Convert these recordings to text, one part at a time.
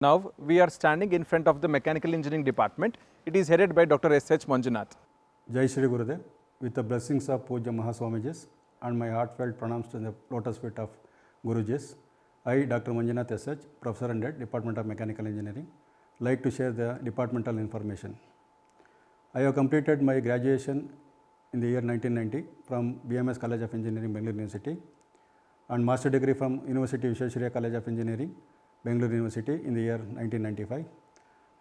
Now we are standing in front of the Mechanical Engineering Department. It is headed by Dr. S.H. Manjunath. Jai Shri Gurudev, with the blessings of Puja Mahaswamijis and my heartfelt pranams to the lotus feet of Gurujis, I, Dr. Manjunath S.H., Professor and Head, Department of Mechanical Engineering, like to share the departmental information. I have completed my graduation in the year 1990 from BMS College of Engineering, Bangalore University, and master degree from University Vishweshwarya College of Engineering, Bangalore University in the year 1995,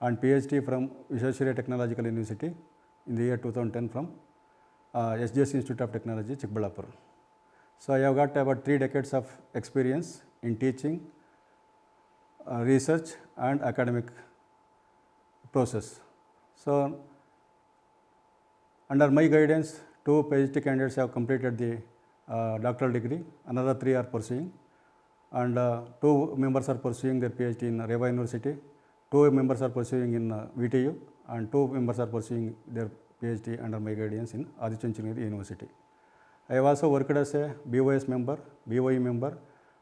and PhD from Vishweshwarya Technological University in the year 2010 from SGS Institute of Technology, Chikballapur. So I have got about 3 decades of experience in teaching, research and academic process. So under my guidance, 2 PhD candidates have completed the doctoral degree, another 3 are pursuing, and 2 members are pursuing their PhD in Reva University, 2 members are pursuing in VTU, and 2 members are pursuing their PhD under my guidance in Aditya Engineering University. I have also worked as a BOS member, BOE member,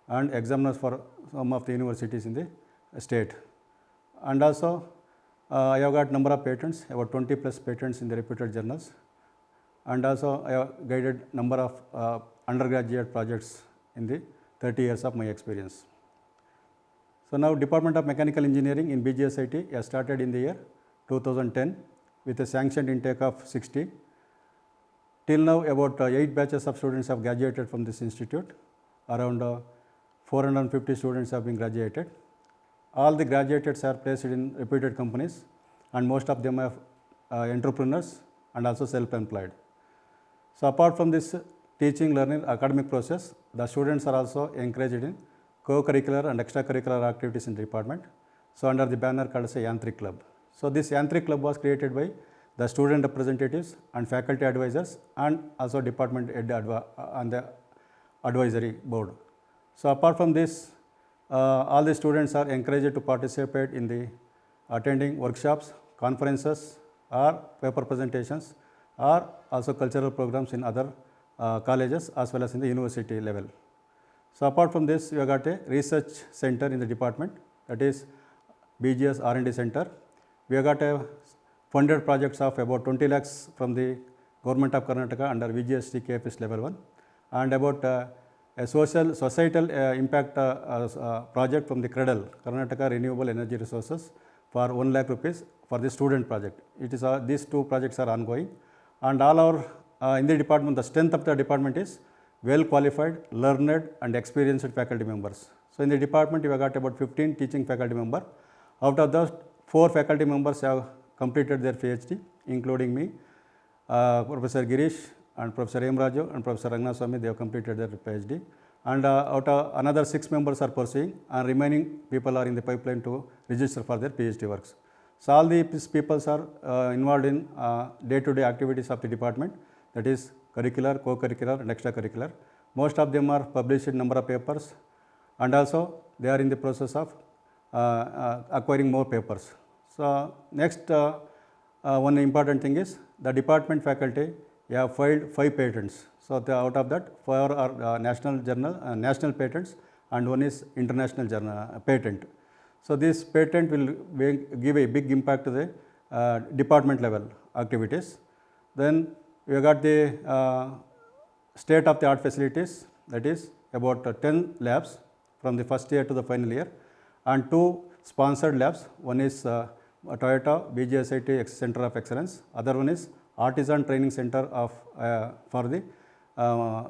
and examiner for some of the universities in the state. And also I have got number of patents, about 20 plus patents in the reputed journals, and also I have guided number of undergraduate projects in the 30 years of my experience. So now Department of Mechanical Engineering in BGSIT has started in the year 2010 with a sanctioned intake of 60. Till now about 8 batches of students have graduated from this institute. Around 450 students have been graduated. All the graduates are placed in reputed companies, and most of them are entrepreneurs and also self-employed. So apart from this teaching, learning, academic process, the students are also encouraged in co-curricular and extracurricular activities in the department. So under the banner called as a Yantrik Club. So this Yantrik Club was created by the student representatives and faculty advisors and also department head on the advisory board. So apart from this, all the students are encouraged to participate in the attending workshops, conferences or paper presentations, or also cultural programs in other colleges as well as in the university level. So apart from this, we have got a research center in the department, that is BGS R&D Center. We have got a funded projects of about 20 lakhs from the Government of Karnataka under VGST KFS level 1, and about a societal impact project from the CREDL, Karnataka Renewable Energy Resources, for 1 lakh rupees for the student project. It is these 2 projects are ongoing, and all our in the department, the strength of the department is well qualified, learned and experienced faculty members. So in the department we have got about 15 teaching faculty members. Out of those, 4 faculty members have completed their PhD, including me, Professor Girish and Professor M. Raju and Professor Rangnath Swami. They have completed their PhD, and out of another 6 members are pursuing, and remaining people are in the pipeline to register for their PhD works. So all these people are involved in day-to-day activities of the department, that is curricular, co-curricular and extracurricular. Most of them are published in number of papers, and also they are in the process of acquiring more papers. So next one important thing is the department faculty have filed 5 patents. So out of that, 4 are national patents, and 1 is international patent. So this patent will give a big impact to the department level activities. Then we have got the state of the art facilities, that is about 10 labs from the first year to the final year, and 2 sponsored labs. One is Toyota BGSIT Center of Excellence, other one is Artisan Training Center of for the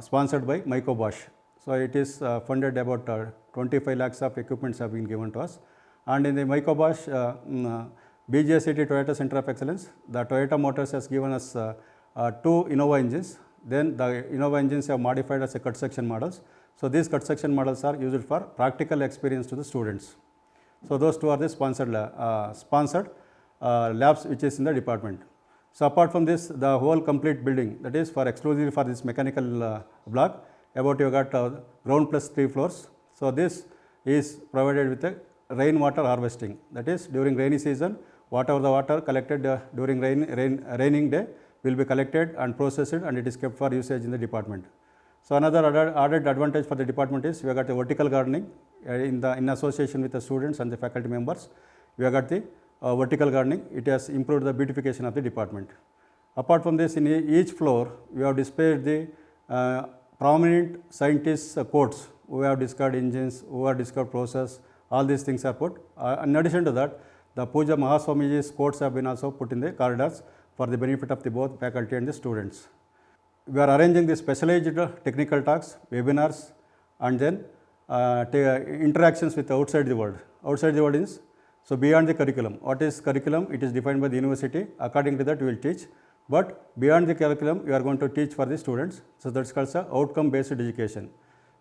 sponsored by Myco Bosch. So it is funded, about 25 lakhs of equipments have been given to us. And in the Myco Bosch BGSIT Toyota Center of Excellence, the Toyota Motors has given us 2 Innova engines. Then the Innova engines have modified as a cut section models. So these cut section models are used for practical experience to the students. So those 2 are the sponsored labs which is in the department. So apart from this, the whole complete building, that is for exclusively for this mechanical block, about you got ground plus 3 floors. So this is provided with a rainwater harvesting, that is during rainy season, whatever the water collected during raining day will be collected and processed, and it is kept for usage in the department. So another added advantage for the department is we have got the vertical gardening in association with the students and the faculty members. We have got the vertical gardening. It has improved the beautification of the department. Apart from this, in each floor, we have displayed the prominent scientists' quotes who have discovered engines, who have discovered process. All these things are put. In addition to that, the Puja Mahaswamiji's quotes have been also put in the corridors for the benefit of the both faculty and the students. We are arranging the specialized technical talks, webinars, and then interactions with outside the world. Outside the world is, so beyond the curriculum. What is curriculum? It is defined by the university. According to that, we will teach. But beyond the curriculum, we are going to teach for the students. So that's called outcome-based education.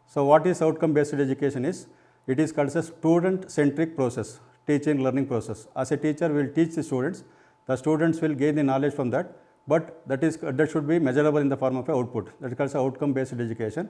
So what is outcome-based education is? It is called a student-centric process, teaching learning process. As a teacher, we will teach the students. The students will gain the knowledge from that. But that should be measurable in the form of an output. That is called outcome-based education.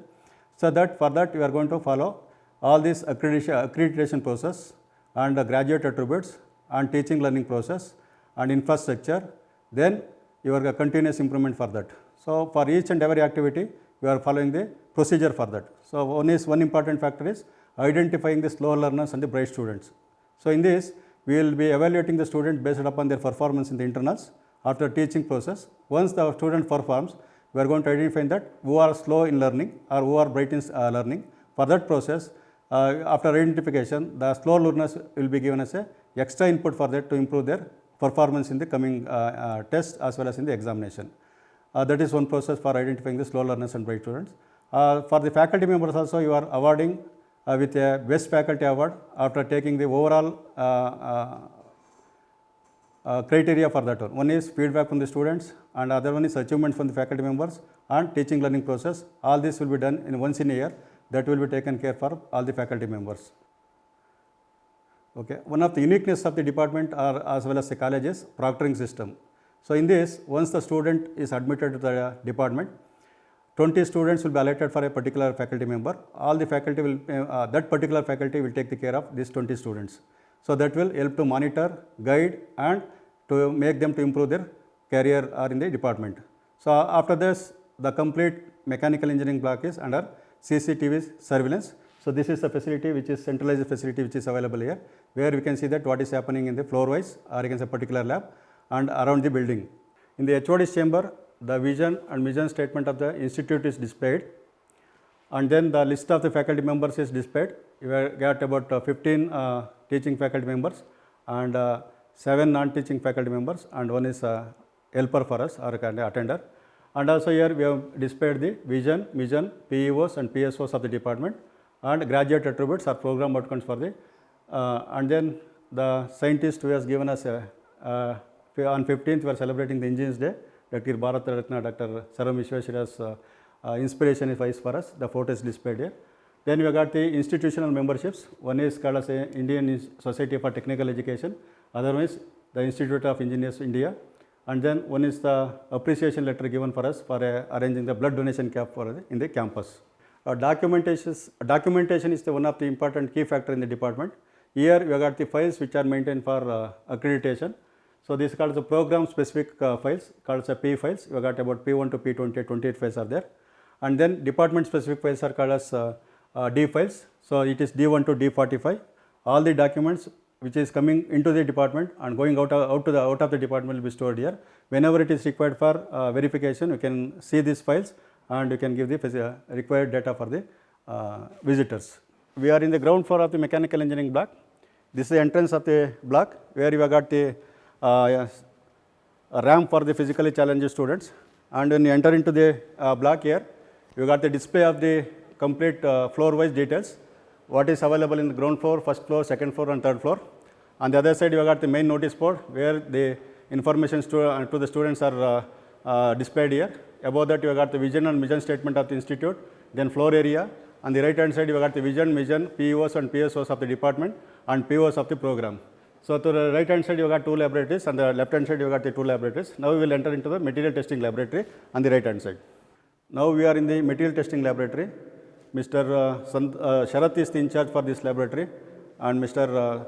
So that for that we are going to follow all this accreditation process and the graduate attributes and teaching learning process and infrastructure. Then your continuous improvement for that. So for each and every activity, we are following the procedure for that. So one important factor is identifying the slow learners and the bright students. So in this, we will be evaluating the student based upon their performance in the internals. After teaching process, once the student performs, we are going to identify that who are slow in learning or who are bright in learning. For that process, after identification, the slow learners will be given as a extra input for that to improve their performance in the coming test as well as in the examination. That is one process for identifying the slow learners and bright students. For the faculty members also, you are awarding with a best faculty award after taking the overall criteria for that one. One is feedback from the students and other one is achievement from the faculty members and teaching learning process. All this will be done once in a year. That will be taken care for all the faculty members. Okay. One of the uniqueness of the department as well as the college is proctoring system. So in this, once the student is admitted to the department, 20 students will be allotted for a particular faculty member. All the faculty will, that particular faculty will take the care of these 20 students. So that will help to monitor, guide and to make them to improve their career or in the department. So after this, the complete mechanical engineering block is under CCTV surveillance. So this is the facility which is centralized facility which is available here, where we can see that what is happening in the floor wise or against a particular lab and around the building. In the HOD's chamber, the vision and mission statement of the institute is displayed, and then the list of the faculty members is displayed. We have got about 15 teaching faculty members and 7 non-teaching faculty members, and one is a helper for us or an attender. And also here we have displayed the vision, mission, PEOs and PSOs of the department and graduate attributes or program outcomes for the and then the scientist who has given us on 15th we are celebrating the Engineers Day. Dr. Bharat Ratna, Dr. Saram Vishweshwaraya's inspiration is wise for us. The photo is displayed here. Then we have got the institutional memberships. One is called as a Indian Society for Technical Education. Other one is the Institute of Engineers India. And then one is the appreciation letter given for us for arranging the blood donation camp in the campus. Documentation is one of the important key factor in the department. Here we have got the files which are maintained for accreditation. So this is called the program specific files called as P files. We have got about P1 to P20, 28 files are there. And then department specific files are called as D files. So it is D1 to D45. All the documents which is coming into the department and going out of the department will be stored here. Whenever it is required for verification, you can see these files and you can give the required data for the visitors. We are in the ground floor of the mechanical engineering block. This is the entrance of the block where you have got the a ramp for the physically challenged students, and when you enter into the block here, you got the display of the complete floor wise details, what is available in the ground floor, first floor, second floor and third floor. On the other side you have got the main notice board where the information to the students are displayed here. Above that you have got the vision and mission statement of the institute, then floor area. On the right hand side you have got the vision, mission, PEOs and PSOs of the department and POs of the program. So to the right hand side you have got 2 laboratories, and the left hand side you have got the 2 laboratories. Now we will enter into the material testing laboratory on the right hand side. Now we are in the material testing laboratory. Mr. Sharath is the in charge for this laboratory, and Mr.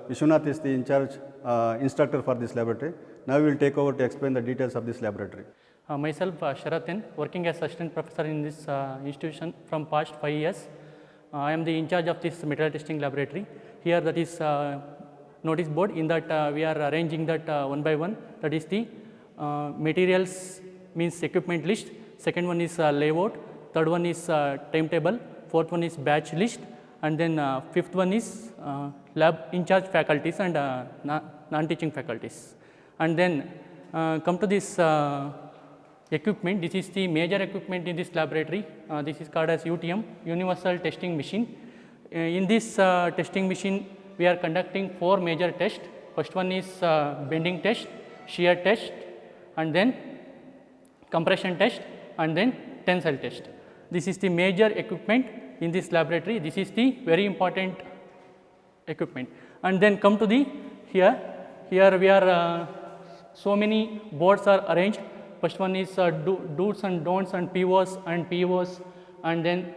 Vishwanath is the in charge instructor for this laboratory. Now we will take over to explain the details of this laboratory. Myself, Sharatin, working as assistant professor in this institution from past 5 years. I am the in charge of this material testing laboratory. Here, that is notice board. In that, we are arranging that one by one. That is the materials means equipment list. Second one is layout. Third one is timetable. Fourth one is batch list. And then fifth one is lab in charge faculties and non-teaching faculties. And then come to this equipment. This is the major equipment in this laboratory. This is called as UTM, Universal Testing Machine. In this testing machine, we are conducting 4 major tests. First one is bending test, shear test, and then compression test, and then tensile test. This is the major equipment in this laboratory. This is the very important equipment. And then come to the here we are so many boards are arranged. First one is do's and don'ts and POs and then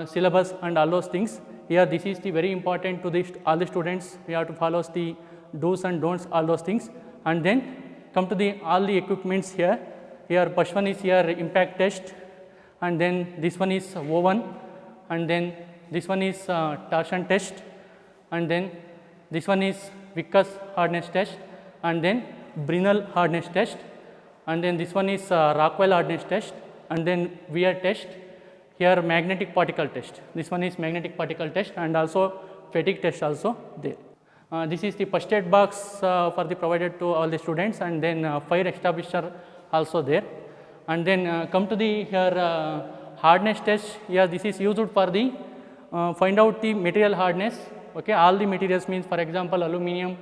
syllabus and all those things. Here this is the very important to all the students. We have to follow the do's and don'ts, all those things. And then come to the all the equipments here. Here first one is here impact test, and then this one is O1, and then this one is torsion test, and then this one is Vickers hardness test, and then Brinell hardness test, and then this one is Rockwell hardness test, and then wear test. Here magnetic particle test. This one is magnetic particle test, and also fatigue test also there. This is the first aid box for the provided to all the students, and then fire extinguisher also there. And then come to the here hardness test. Here this is used for the find out the material hardness. Okay, all the materials means, for example, aluminum,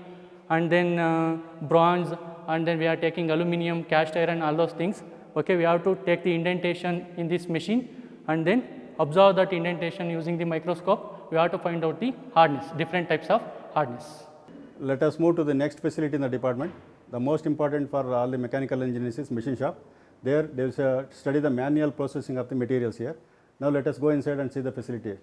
and then bronze, and then we are taking aluminum, cast iron, all those things. Okay, we have to take the indentation in this machine and then observe that indentation using the microscope. We have to find out the hardness, different types of hardness. Let us move to the next facility in the department. The most important for all the mechanical engineers is machine shop. There they will study the manual processing of the materials here. Now let us go inside and see the facility.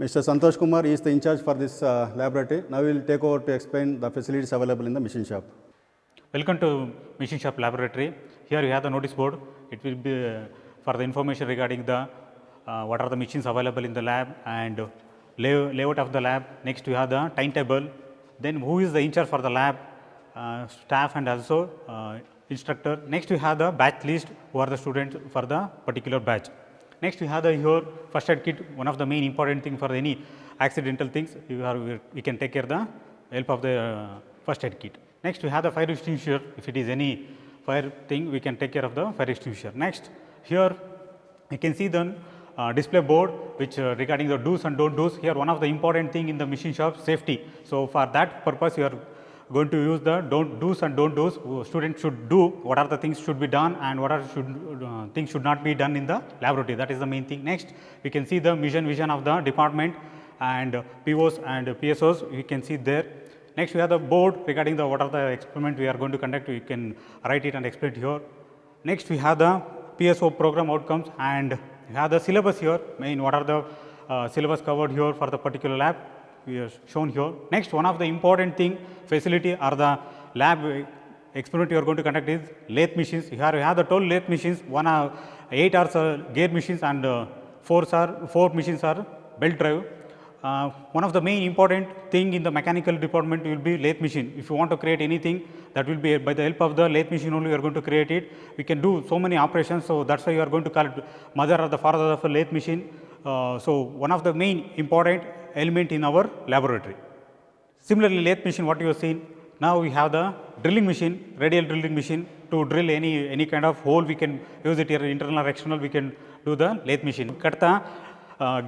Mr. Santosh Kumar is the in charge for this laboratory. Now we will take over to explain the facilities available in the machine shop. Welcome to machine shop laboratory. Here you have the notice board. It will be for the information regarding the what are the machines available in the lab and layout of the lab. Next you have the timetable. Then who is the in charge for the lab, staff and also instructor. Next you have the batch list, who are the students for the particular batch. Next we have the here first aid kit, one of the main important thing for any accidental things. We can take care of the help of the first aid kit. Next we have the fire extinguisher. If it is any fire thing, we can take care of the fire extinguisher. Next here you can see the display board which regarding the do's and don't do's. Here one of the important thing in the machine shop, safety. So for that purpose you are going to use the do's and don't do's. Students should do what are the things should be done and what are things should not be done in the laboratory. That is the main thing. Next we can see the vision of the department and POs and PSOs. You can see there. Next we have the board regarding the what are the experiment we are going to conduct. You can write it and explain it here. Next we have the PSO program outcomes, and we have the syllabus here. Main what are the syllabus covered here for the particular lab. We are shown here. Next, one of the important thing facility or the lab experiment you are going to conduct is lathe machines. Here we have the 12 lathe machines. 8 are gear machines and 4 machines are belt drive. One of the main important thing in the mechanical department will be lathe machine. If you want to create anything, that will be by the help of the lathe machine only you are going to create it. We can do so many operations, so that's why you are going to call it mother or the father of a lathe machine. So one of the main important element in our laboratory. Similarly, lathe machine what you have seen, now we have the drilling machine, radial drilling machine. To drill any kind of hole, we can use it here, internal or external, we can do the lathe machine. Cut the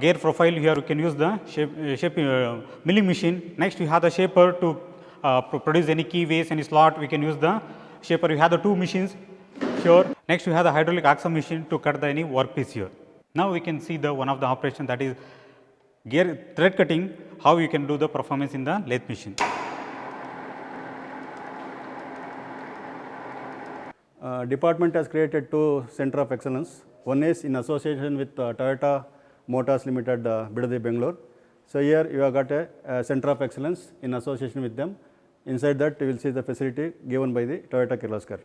gear profile, here we can use the milling machine. Next we have the shaper to produce any keyways, any slot, we can use the shaper. We have the 2 machines here. Next we have the hydraulic axle machine to cut any workpiece here. Now we can see the one of the operation, that is gear thread cutting, how you can do the performance in the lathe machine. Department has created 2 center of excellence. One is in association with Toyota Motors Limited, Bidadi, Bangalore. So here you have got a center of excellence in association with them. Inside that you will see the facility given by the Toyota Kirloskar.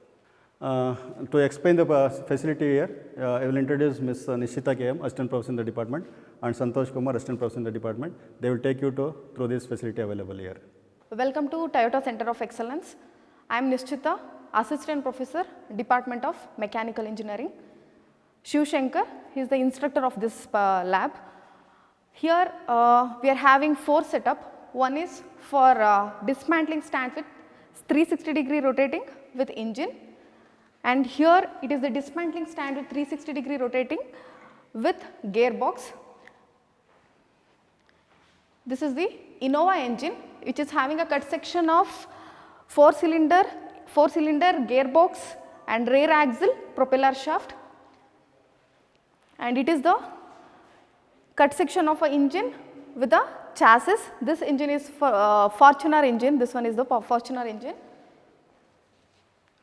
To explain the facility here, I will introduce Ms. Nishita KM, Assistant Professor in the department, and Santosh Kumar, Assistant Professor in the department. They will take you through this facility available here. Welcome to Toyota Center of Excellence. I am Nishchita, Assistant Professor, Department of Mechanical Engineering. Shiv Shankar, he is the instructor of this lab. Here we are having 4 setup. One is for dismantling stand with 360-degree rotating with engine, and here it is the dismantling stand with 360-degree rotating with gearbox. This is the Innova engine, which is having a cut section of 4-cylinder gearbox and rear axle propeller shaft, and it is the cut section of an engine with a chassis. This engine is for Fortuner engine, this one is the Fortuner engine,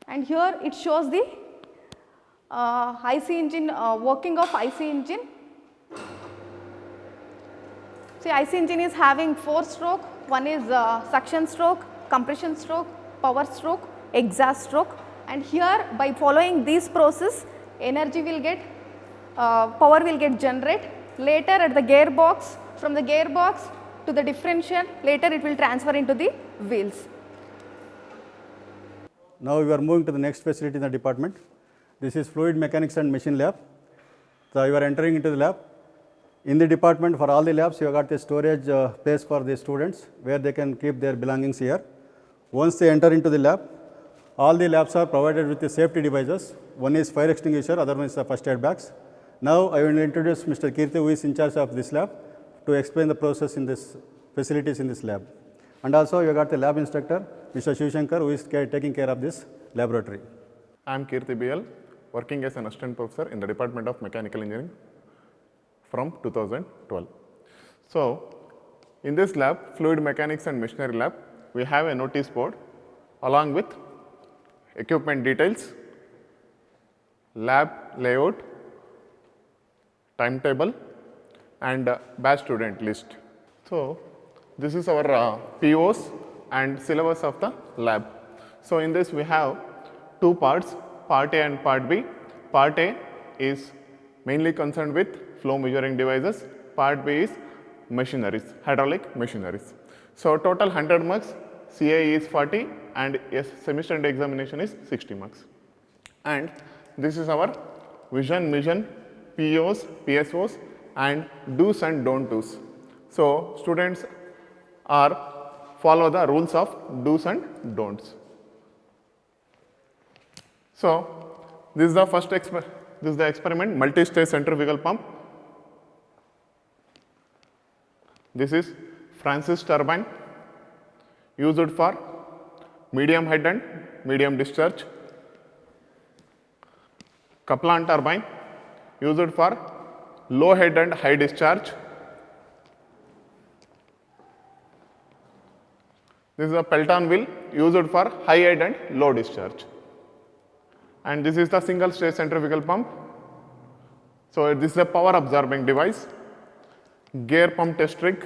and here it shows the IC engine, working of IC engine. See, IC engine is having 4 stroke, one is suction stroke, compression stroke, power stroke, exhaust stroke, and here by following this process energy will get, power will get generated. Later at the gearbox, from the gearbox to the differential, later it will transfer into the wheels. Now we are moving to the next facility in the department. This is Fluid Mechanics and Machine Lab. So you are entering into the lab. In the department, for all the labs, you have got a storage place for the students where they can keep their belongings here. Once they enter into the lab, all the labs are provided with the safety devices. One is fire extinguisher, other one is the first aid bags. Now I will introduce Mr. Kirti, who is in charge of this lab, to explain the process in this facilities in this lab. And also you have got the lab instructor, Mr. Shiv Shankar, who is taking care of this laboratory. I am Kirti BL, working as an assistant professor in the Department of Mechanical Engineering from 2012. So, in this lab, Fluid Mechanics and Machinery Lab, we have a notice board along with equipment details, lab layout, timetable, and batch student list. So, this is our POs and syllabus of the lab. So, in this we have 2 parts, part A and part B. Part A is mainly concerned with flow measuring devices, part B is machineries, hydraulic machineries. So, total 100 marks, CAE is 40 and semester end examination is 60 marks. And this is our vision, mission, POs, PSOs and do's and don't do's. So, students follow the rules of do's and don'ts. So, this is the first experiment, multi-stage centrifugal pump. This is Francis turbine used for medium head and medium discharge. Kaplan turbine used for low head and high discharge. This is a Pelton wheel used for high head and low discharge. And this is the single stage centrifugal pump. So, this is a power absorbing device, gear pump test rig,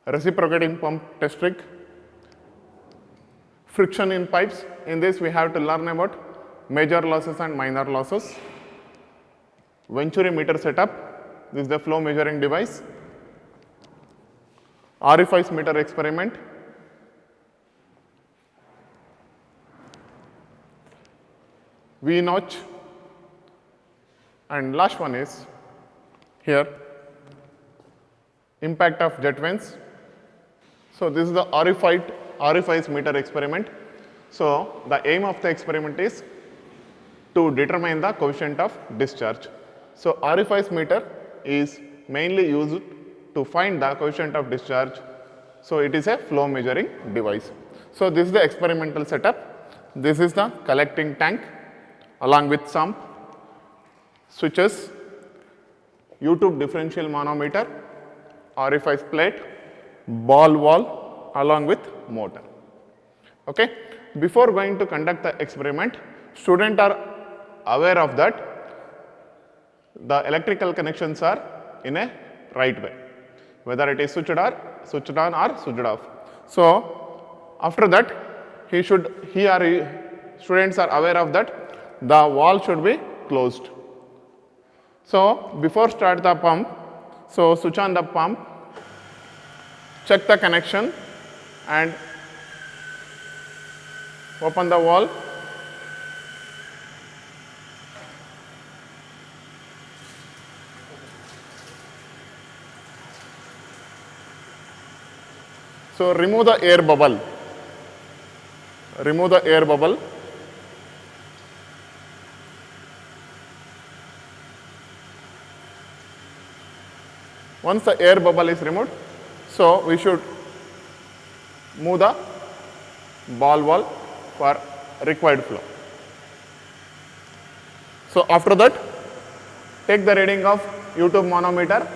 reciprocating pump test rig, friction in pipes. In this we have to learn about major losses and minor losses. Venturi meter setup, this is the flow measuring device. Orifice meter experiment. V notch, and last one is here impact of jet vanes. So, this is the orifice meter experiment. So, the aim of the experiment is to determine the coefficient of discharge. So, orifice meter is mainly used to find the coefficient of discharge. So, it is a flow measuring device. So, this is the experimental setup. This is the collecting tank along with sump, switches, U-tube differential manometer, orifice plate, ball valve along with motor. Okay. Before going to conduct the experiment, students are aware of that the electrical connections are in a right way. whether it is switched on or switched off. So after that, students are aware of that the valve should be closed. So before start the pump, so switch on the pump, check the connection and open the valve. So remove the air bubble. Remove the air bubble. Once the air bubble is removed, so we should move the ball valve for required flow. So after that, take the reading of U-tube manometer.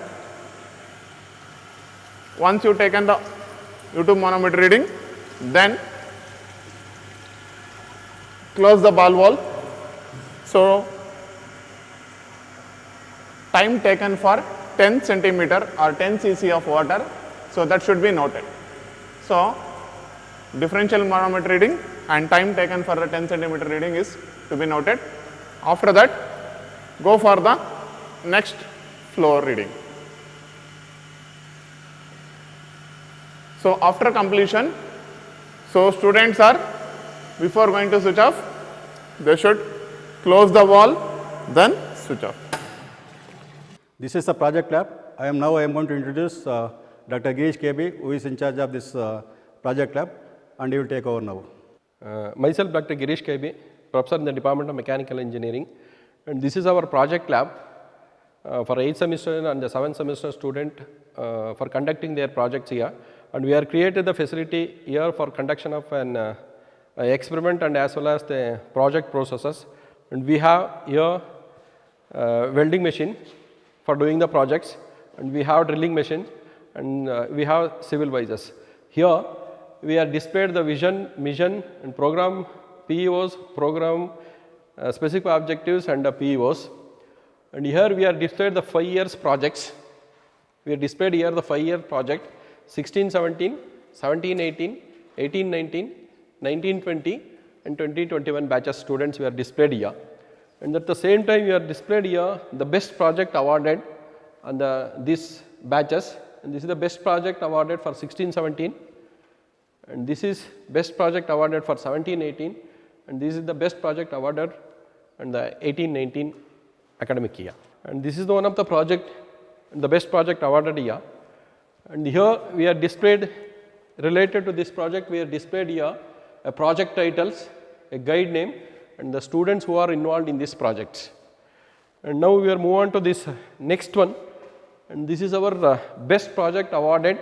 Once you taken the U-tube manometer reading, then close the ball valve. So time taken for 10 centimeter or 10 cc of water, so that should be noted. So differential manometer reading and time taken for the 10 centimeter reading is to be noted. After that, go for the next flow reading. So after completion, so students are, before going to switch off, they should close the valve, then switch off. This is the project lab. I am going to introduce Dr. Girish KB, who is in charge of this project lab, and he will take over now. Myself, Dr. Girish KB, professor in the Department of Mechanical Engineering, and this is our project lab for 8th semester and the 7th semester student for conducting their projects here. And we have created the facility here for conduction of an experiment and as well as the project processes. And we have here welding machine for doing the projects, and we have drilling machine, and we have civil visors. Here we have displayed the vision, mission and program PEOs, program specific objectives and the PEOs. And here we have displayed the 5 years projects. We have displayed here the 5-year project 16-17, 17-18, 18-19, 19-20 and 20-21 batches students we are displayed here. And at the same time we are displayed here the best project awarded on these batches, and this is the best project awarded for 16-17, and this is best project awarded for 17-18, and this is the best project awarded in the 18-19 academic year. And this is the one of the project, the best project awarded here. And here we are displayed, related to this project we are displayed here a project titles, a guide name and the students who are involved in this project. And now we are move on to this next one, and this is our best project awarded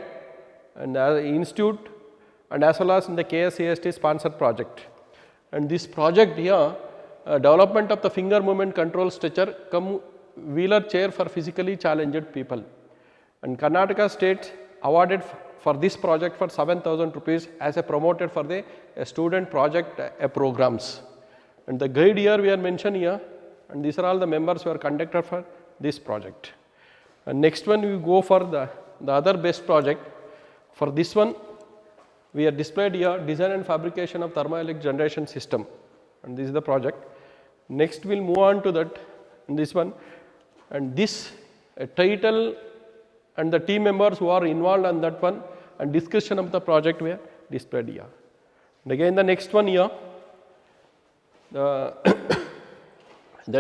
and institute and as well as in the KSCST sponsored project. And this project here development of the finger movement control stretcher cum wheeler chair for physically challenged people. And Karnataka State awarded for this project for 7,000 rupees as a promoted for the student project programs. And the guide here we are mentioned here, and these are all the members who are conducted for this project. And next one we go for the other best project. For this one we are displayed here design and fabrication of thermoelectric generation system, and this is the project. Next we will move on to that in this one, and this title and the team members who are involved on that one and discussion of the project were displayed here. And again the next one here, the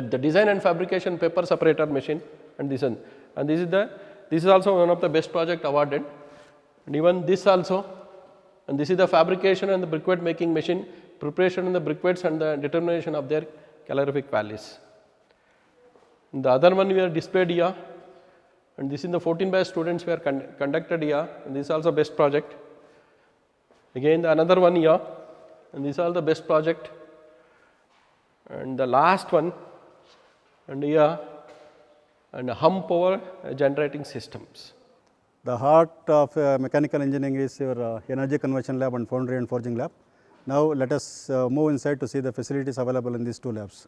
design and fabrication paper separator machine, and this one, and this is also one of the best project awarded, and even this also, and this is the fabrication and the briquette making machine, preparation in the briquettes and the determination of their calorific values. And the other one we are displayed here, and this is the 14 batch students were conducted here, and this is also best project. Again the another one here, and this is all the best project. And the last one, and here, and hum power generating systems. The heart of mechanical engineering is your energy conversion lab and foundry and forging lab. Now let us move inside to see the facilities available in these two labs.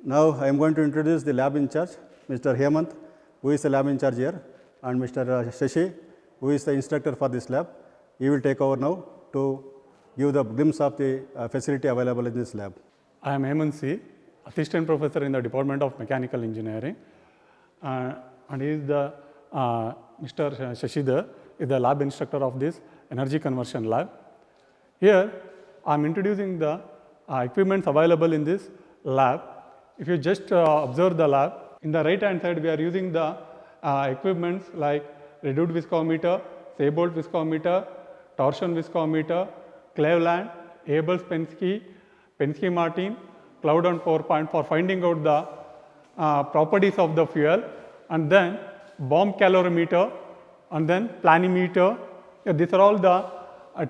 Now I am going to introduce the lab in charge, Mr. Hemant, who is the lab in charge here, and Mr. Shashi, who is the instructor for this lab. He will take over now to give the glimpse of the facility available in this lab. I am Hemant C, Assistant Professor in the Department of Mechanical Engineering, and he is the Mr. Shashidhar is the lab instructor of this energy conversion lab. Here, I am introducing the equipments available in this lab. If you just observe the lab, in the right hand side we are using the equipments like reduced viscometer, Seibold viscometer, torsion viscometer, Cleveland, Abels Penske, Penske Martin, cloud and PowerPoint for finding out the properties of the fuel, and then bomb calorimeter, and then planimeter. These are all the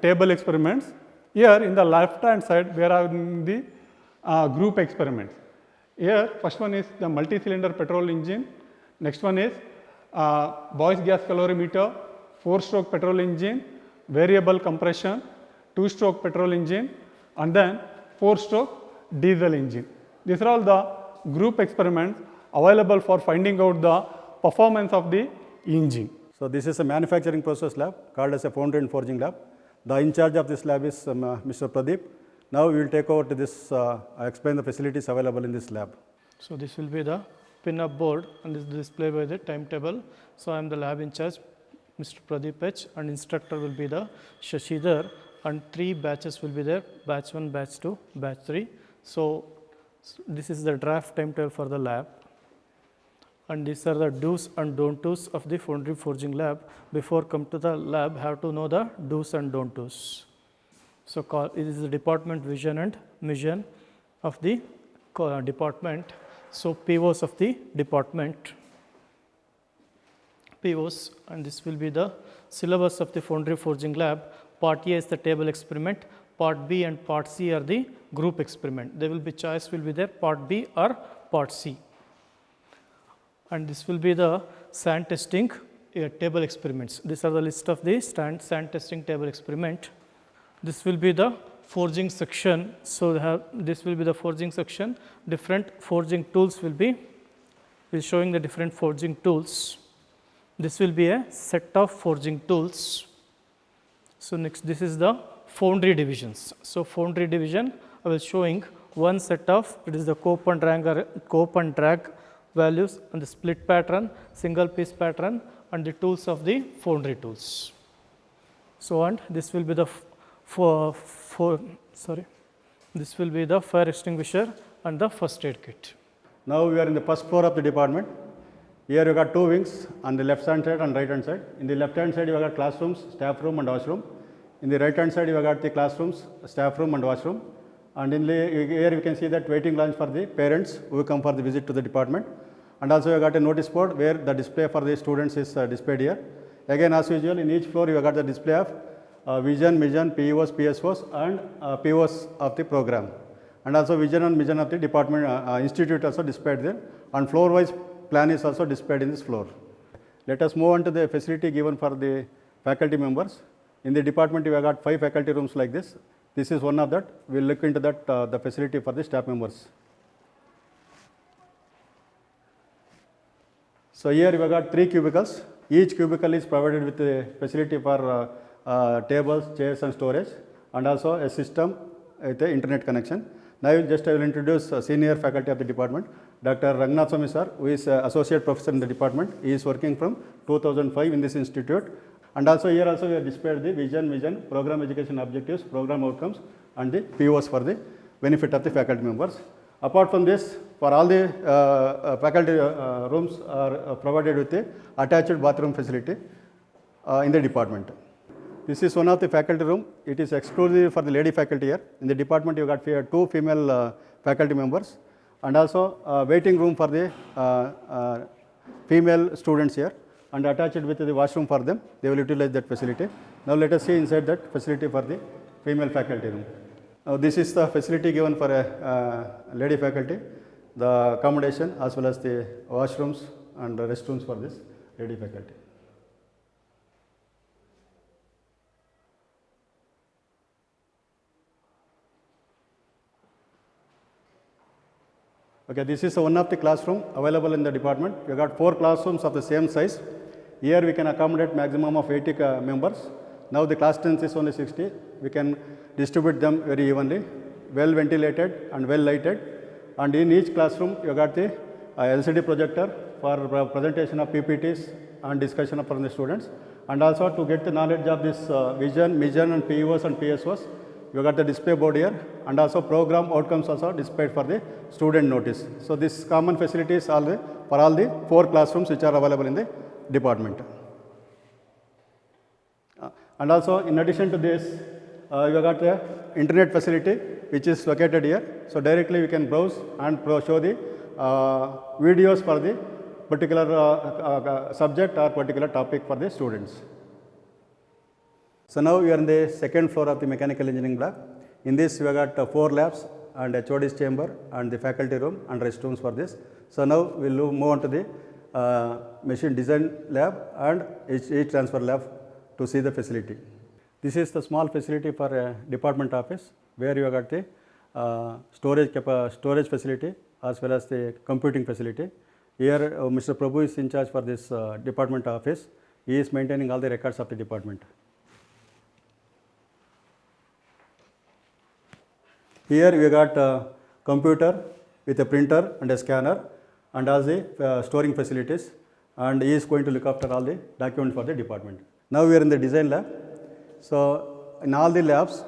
table experiments. Here in the left hand side we are having the group experiments. Here first one is the multi-cylinder petrol engine, next one is Boyce gas calorimeter, 4-stroke petrol engine, variable compression, 2-stroke petrol engine, and then 4-stroke diesel engine. These are all the group experiments available for finding out the performance of the engine. So this is a manufacturing process lab called as a foundry and forging lab. The in charge of this lab is Mr. Pradeep. Now we will take over to this, explain the facilities available in this lab. So this will be the pin-up board and this is displayed by the timetable. So I am the lab in charge, Mr. Pradeep H, and instructor will be the Shashidhar, and 3 batches will be there, batch 1, batch 2, batch 3. So this is the draft timetable for the lab. And these are the do's and don't do's of the foundry forging lab. Before come to the lab, have to know the do's and don't do's. So it is the department vision and mission of the department. So POs of the department, POs, and this will be the syllabus of the foundry forging lab. Part A is the table experiment, part B and part C are the group experiment. There will be choice will be there, part B or part C. And this will be the sand testing table experiments. These are the list of the sand testing table experiment. This will be the forging section. So this will be the forging section. Different forging tools will be showing the different forging tools. This will be a set of forging tools. So next, this is the foundry divisions. So foundry division, I will showing one set of, it is the cope and drag values and the split pattern, single piece pattern, and the tools of the foundry tools. So and this will be the this will be the fire extinguisher and the first aid kit. Now we are in the first floor of the department. Here you got 2 wings on the left hand side and right hand side. In the left hand side you have got classrooms, staff room and washroom. In the right hand side you have got the classrooms, staff room and washroom. And in here you can see that waiting lounge for the parents who come for the visit to the department. And also you have got a notice board where the display for the students is displayed here. Again, as usual, in each floor you have got the display of vision, mission, PEOs, PSOs and POs of the program. And also vision and mission of the department institute also displayed there. And floor wise plan is also displayed in this floor. Let us move on to the facility given for the faculty members. In the department we have got 5 faculty rooms like this. This is one of that. We will look into that the facility for the staff members. So here we have got 3 cubicles. Each cubicle is provided with a facility for tables, chairs and storage, and also a system with the internet connection. Now I will introduce senior faculty of the department, Dr. Rangnath Swami sir, who is associate professor in the department. He is working from 2005 in this institute. And also here also we have displayed the vision, program education objectives, program outcomes and the POs for the benefit of the faculty members. Apart from this, for all the faculty rooms are provided with the attached bathroom facility in the department. This is one of the faculty room. It is exclusive for the lady faculty here. In the department you got 2 female faculty members and also waiting room for the female students here and attached with the washroom for them. They will utilize that facility. Now let us see inside that facility for the female faculty room. Now this is the facility given for a lady faculty, the accommodation as well as the washrooms and restrooms for this lady faculty. Okay, this is one of the classroom available in the department. We got 4 classrooms of the same size. Here we can accommodate maximum of 80 members. Now the class strength is only 60. We can distribute them very evenly, well ventilated and well lighted. And in each classroom, you got the LCD projector for presentation of PPTs and discussion from the students. And also to get the knowledge of this vision, mission and PEOs and PSOs, you got the display board here, and also program outcomes also displayed for the student notice. So this common facilities for all the 4 classrooms which are available in the department. And also in addition to this, you got the internet facility which is located here. So directly we can browse and show the videos for the particular subject or particular topic for the students. So now we are in the second floor of the mechanical engineering block. In this we have got 4 labs and HOD's chamber and the faculty room and restrooms for this. So now we will move on to the machine design lab and heat transfer lab to see the facility. This is the small facility for a department office where you have got the storage facility as well as the computing facility. Here Mr. Prabhu is in charge for this department office. He is maintaining all the records of the department. Here we got a computer with a printer and a scanner and all the storing facilities, and he is going to look after all the documents for the department. Now we are in the design lab. So in all the labs,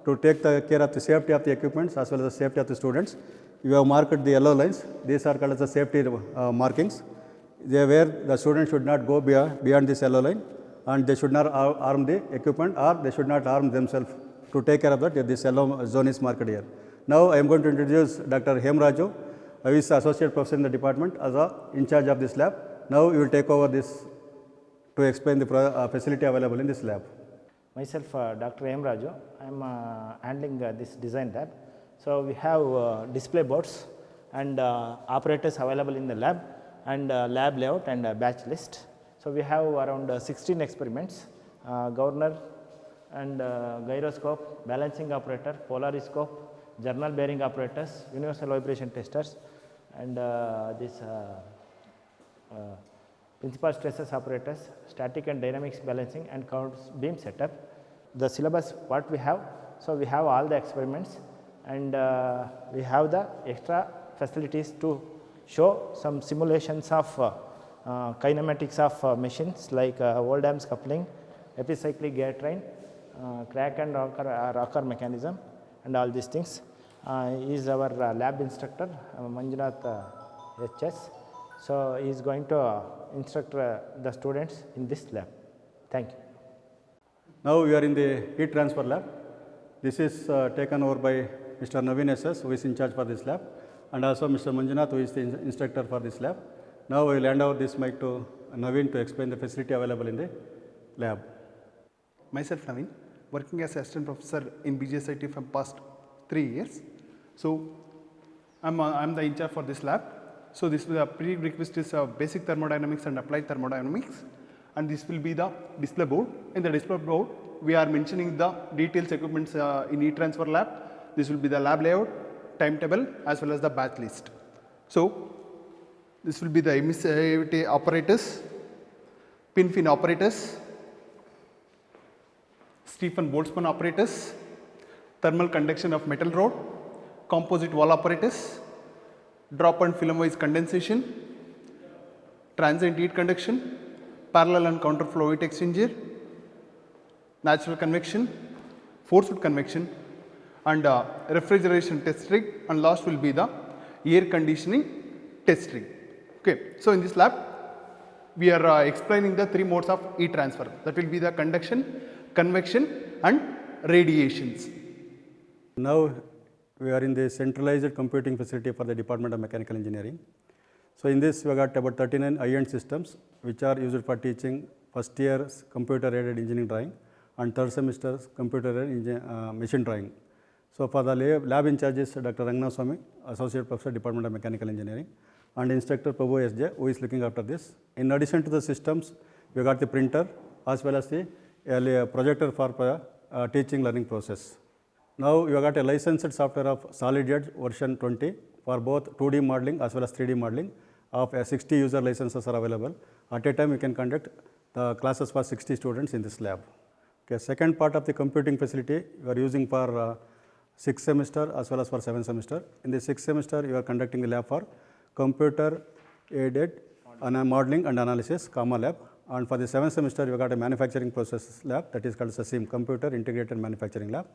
to take care of the safety of the equipments as well as the safety of the students, we have marked the yellow lines. These are called as the safety markings. They are where the students should not go beyond this yellow line, and they should not harm the equipment or they should not harm themselves. To take care of that, this yellow zone is marked here. Now I am going to introduce Dr. Hemraju, who is associate professor in the department as in charge of this lab. Now you will take over this to explain the facility available in this lab. Myself, Dr. Hemraju, I am handling this design lab. So we have display boards and operators available in the lab, and lab layout and batch list. So we have around 16 experiments, governor and gyroscope, balancing operator, polariscope, journal bearing operators, universal vibration testers, and this principal stresses operators, static and dynamics balancing, and count beam setup. The syllabus what we have, so we have all the experiments, and we have the extra facilities to show some simulations of kinematics of machines like Oldham's coupling, epicyclic gear train, crack and rocker mechanism, and all these things. He is our lab instructor, Manjunath HS. So he is going to instruct the students in this lab. Thank you. Now we are in the heat transfer lab. This is taken over by Mr. Naveen SS, who is in charge for this lab, and also Mr. Manjunath, who is the instructor for this lab. Now I will hand over this mic to Naveen to explain the facility available in the lab. Myself Naveen, working as assistant professor in BGSIT from past 3 years. So I'm the in charge for this lab. So this will prerequisites of basic thermodynamics and applied thermodynamics, and this will be the display board. In the display board, we are mentioning the details equipments in heat transfer lab. This will be the lab layout, timetable, as well as the batch list. So this will be the emissivity operators, pin-fin operators, Stephen-Boltzmann operators, thermal conduction of metal rod, composite wall operators, drop and film wise condensation, transient heat conduction, parallel and counter flow heat exchanger, natural convection, forced convection, and refrigeration test rig, and last will be the air conditioning test rig. Okay. So in this lab, we are explaining the 3 modes of heat transfer. That will be the conduction, convection, and radiations. Now we are in the centralized computing facility for the Department of Mechanical Engineering. So in this we have got about 39 high-end systems which are used for teaching first year's computer aided engineering drawing and third semester's computer aided machine drawing. So for the lab in charge is Dr. Rangana Swamy, Associate Professor, Department of Mechanical Engineering, and Instructor Prabhu SJ, who is looking after this. In addition to the systems, we got the printer as well as the projector for teaching learning process. Now you have got a licensed software of SolidEdge version 20 for both 2D modeling as well as 3D modeling, of 60 user licenses are available. At a time, we can conduct the classes for 60 students in this lab. Okay, second part of the computing facility we are using for 6th semester as well as for 7th semester. In the 6th semester, you are conducting the lab for computer aided modeling and analysis, comma lab. And for the 7th semester, you have got a manufacturing process lab, that is called SIM, Computer Integrated Manufacturing Lab.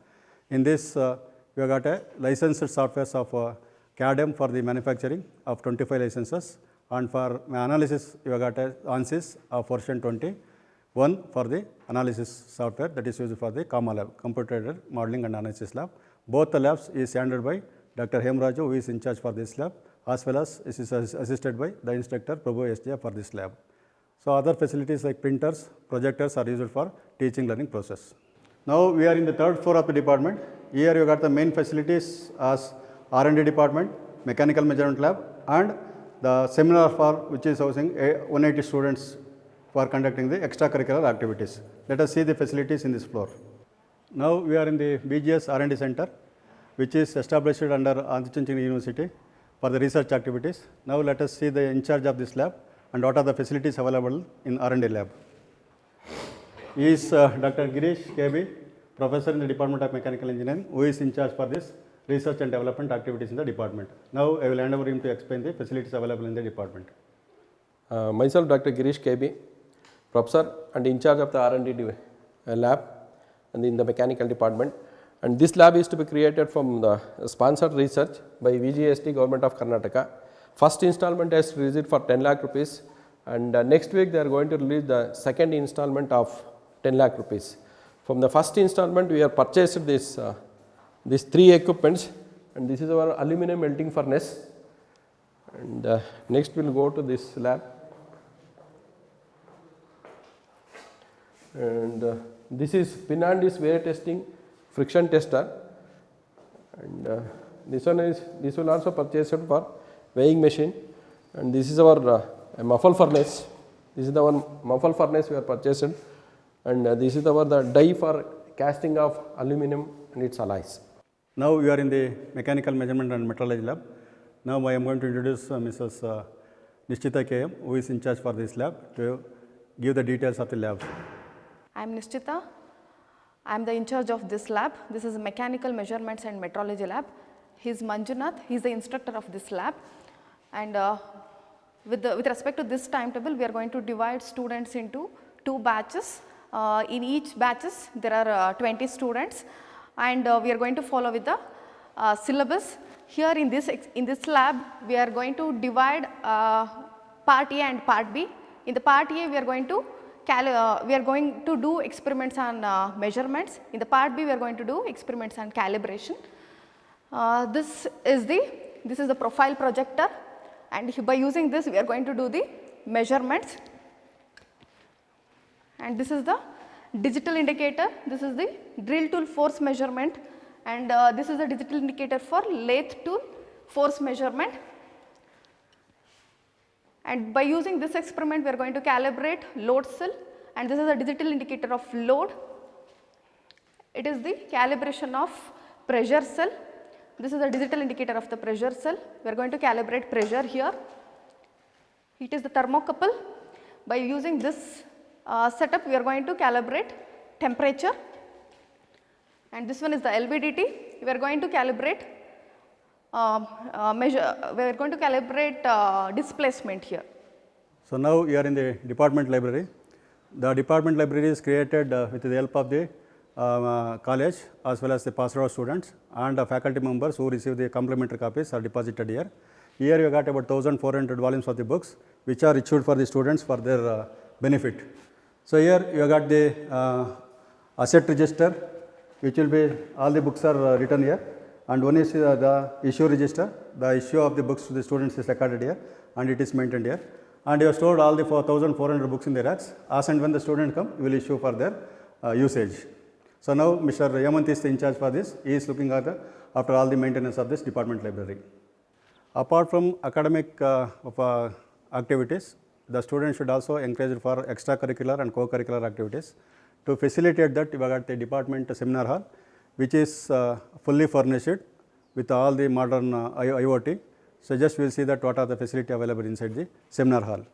In this, you have got a licensed softwares of CAD/M for the manufacturing of 25 licenses, and for analysis, you have got a ANSYS of version 21 for the analysis software, that is used for the comma lab, Computer Aided Modeling and Analysis Lab. Both the labs is handled by Dr. Hemraju, who is in charge for this lab, as well as is assisted by the instructor Prabhu SJ for this lab. So, other facilities like printers, projectors are used for teaching learning process. Now, we are in the third floor of the department. Here you got the main facilities as R&D department, mechanical measurement lab, and the seminar hall, which is housing 180 students for conducting the extracurricular activities. Let us see the facilities in this floor. Now, we are in the BGS R&D center, which is established under Andhra Pradesh University for the research activities. Now, let us see the in charge of this lab and what are the facilities available in R&D lab. He is Dr. Girish KB, professor in the Department of Mechanical Engineering, who is in charge for this research and development activities in the department. Now, I will hand over him to explain the facilities available in the department. Myself, Dr. Girish KB, professor and in charge of the R&D lab and in the mechanical department. And this lab is to be created from the sponsored research by VGST, Government of Karnataka. First installment has released for 10 lakh rupees, and next week they are going to release the second installment of 10 lakh rupees. From the first installment, we have purchased these three equipments, and this is our aluminum melting furnace. And next we will go to this lab. And this is Pinandis wear testing friction tester, and this will also purchased for weighing machine, and this is our muffle furnace. This is the one muffle furnace we are purchased, and this is the die for casting of aluminum and its alloys. Now, we are in the mechanical measurement and metrology lab. Now, I am going to introduce Mrs. Nishchita KM, who is in charge for this lab, to give the details of the lab. I am Nishchita. I am the in charge of this lab. This is a mechanical measurements and metrology lab. He is Manjunath. He is the instructor of this lab. And with respect to this timetable, we are going to divide students into 2 batches. In each batches, there are 20 students, and we are going to follow with the syllabus. Here in this lab, we are going to divide part A and part B. In the part A, we are going to do experiments on measurements. In the part B, we are going to do experiments on calibration. This is the profile projector, and by using this, we are going to do the measurements. And this is the digital indicator. This is the drill tool force measurement, and this is the digital indicator for lathe tool force measurement. And by using this experiment, we are going to calibrate load cell, and this is a digital indicator of load. It is the calibration of pressure cell. This is a digital indicator of the pressure cell. We are going to calibrate pressure here. It is the thermocouple. By using this setup, we are going to calibrate temperature. And this one is the LVDT. We are going to calibrate we are going to calibrate displacement here. So, now you are in the department library. The department library is created with the help of the college as well as the passed out students and the faculty members who receive the complimentary copies are deposited here. Here you got about 1400 volumes of the books which are issued for the students for their benefit. So, here you got the asset register, which will be all the books are written here, and one is the issue register. The issue of the books to the students is recorded here and it is maintained here, and you have stored all the 4400 books in the racks. As and when the student come, you will issue for their usage. So, now Mr. Yamanth is in charge for this. He is looking after all the maintenance of this department library. Apart from academic activities, the students should also encourage for extracurricular and co-curricular activities. To facilitate that, we have got the department seminar hall, which is fully furnished with all the modern IoT, So just we will see that what are the facility available inside the seminar hall.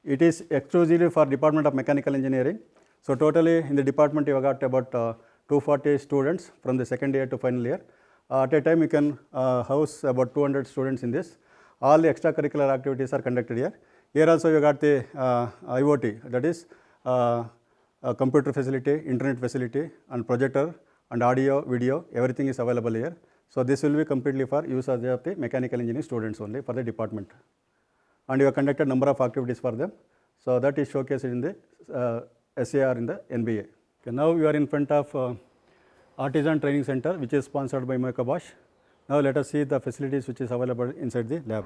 It is exclusively for Department of Mechanical Engineering. So totally in the department you have got about 240 students from the second year to final year. At a time you can house about 200 students in this. All the extracurricular activities are conducted here. Here also you got the IoT, that is a computer facility, internet facility and projector and audio, video, everything is available here. So this will be completely for use of the mechanical engineering students only for the department. And you have conducted number of activities for them. So that is showcased in the SAR in the NBA. Okay, now we are in front of Artisan Training Center, which is sponsored by Moika Bosch. Now let us see the facilities which is available inside the lab.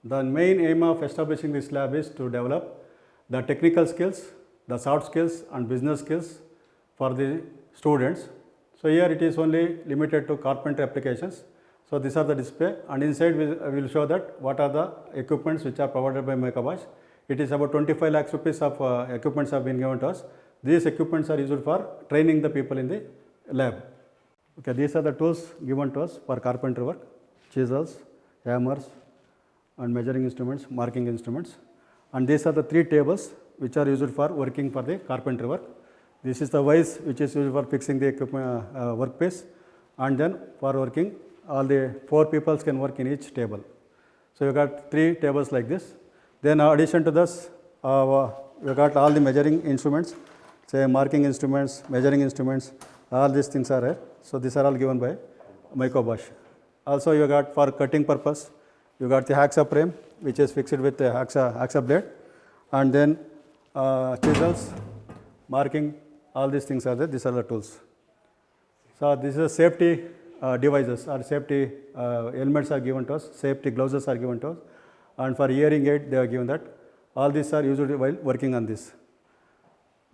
The main aim of establishing this lab is to develop the technical skills, the soft skills and business skills for the students. So here it is only limited to carpentry applications. So these are the display, and inside we will show that what are the equipments which are provided by Moika Bosch. It is about 25 lakhs rupees of equipments have been given to us. These equipments are used for training the people in the lab. Okay, these are the tools given to us for carpentry work: chisels, hammers and measuring instruments, marking instruments. And these are the 3 tables which are used for working for the carpentry work. This is the vise which is used for fixing the equipment workpiece, and then for working all the 4 people can work in each table. So you got 3 tables like this. Then in addition to this, you got all the measuring instruments, say marking instruments, measuring instruments, all these things are here. So these are all given by Moika Bosch. Also you got for cutting purpose, you got the hacksaw frame which is fixed with the hacksaw blade, and then chisels, marking, all these things are there. These are the tools. So this is safety devices or safety helmets are given to us, safety gloves are given to us, and for hearing aid they are given that. All these are used while working on this.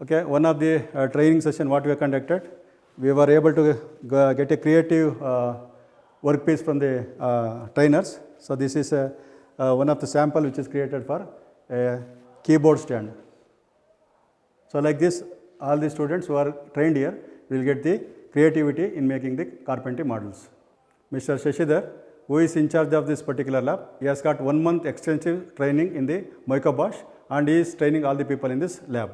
Okay, one of the training session what we have conducted, we were able to get a creative workpiece from the trainers. So this is one of the sample which is created for a keyboard stand. So like this, all the students who are trained here will get the creativity in making the carpentry models. Mr. Shashidhar, who is in charge of this particular lab, he has got 1 month extensive training in the Moika Bosch, and he is training all the people in this lab.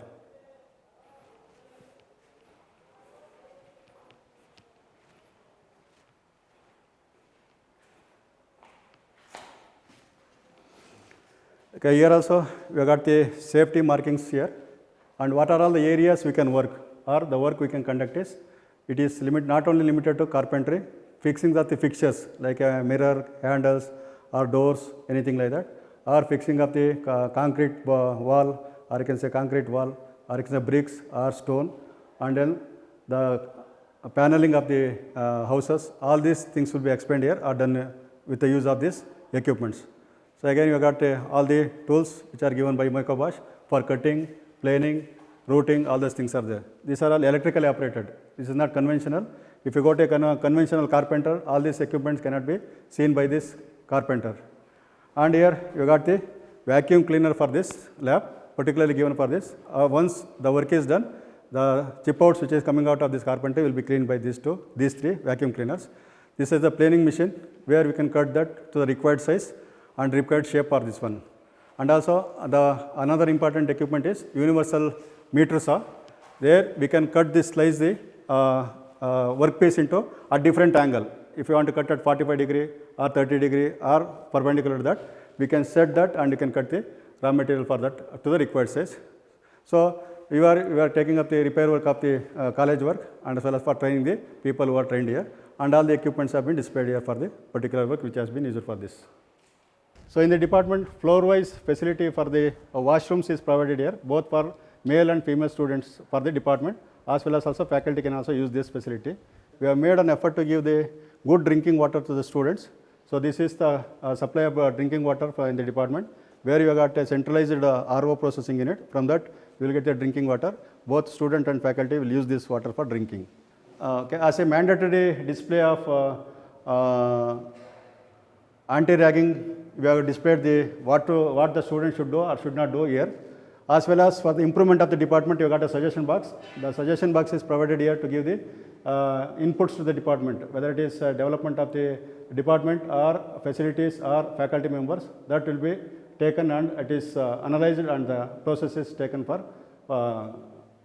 Okay, here also we have got the safety markings here, and what are all the areas we can work or the work we can conduct is, it is not only limited to carpentry, fixing of the fixtures like a mirror, handles or doors, anything like that, or fixing of the concrete wall, or you can say concrete wall, or you can say bricks or stone, and then the paneling of the houses. All these things will be explained here or done with the use of these equipments. So again you have got all the tools which are given by Moika Bosch for cutting, planing, routing, all those things are there. These are all electrically operated. This is not conventional. If you go to a conventional carpenter, all these equipments cannot be seen by this carpenter. And here you got the vacuum cleaner for this lab, particularly given for this. Once the work is done, the chip outs which is coming out of this carpenter will be cleaned by these 3 vacuum cleaners. This is the planing machine where we can cut that to the required size and required shape for this one. And also another important equipment is universal meter saw. There we can cut this, slice the workpiece into a different angle. If you want to cut at 45 degree or 30 degree or perpendicular to that, we can set that and you can cut the raw material for that to the required size. So we are taking up the repair work of the college work, and as well as for training the people who are trained here, and all the equipments have been displayed here for the particular work which has been used for this. So in the department, floor-wise facility for the washrooms is provided here, both for male and female students for the department, as well as also faculty can also use this facility. We have made an effort to give the good drinking water to the students. So this is the supply of drinking water in the department, where you have got a centralized RO processing unit. From that, you will get the drinking water. Both student and faculty will use this water for drinking. Okay. As a mandatory display of anti-ragging, we have displayed what the students should do or should not do here. as well as for the improvement of the department, you got a suggestion box. The suggestion box is provided here to give the inputs to the department, whether it is development of the department or facilities or faculty members. That will be taken and it is analyzed and the process is taken for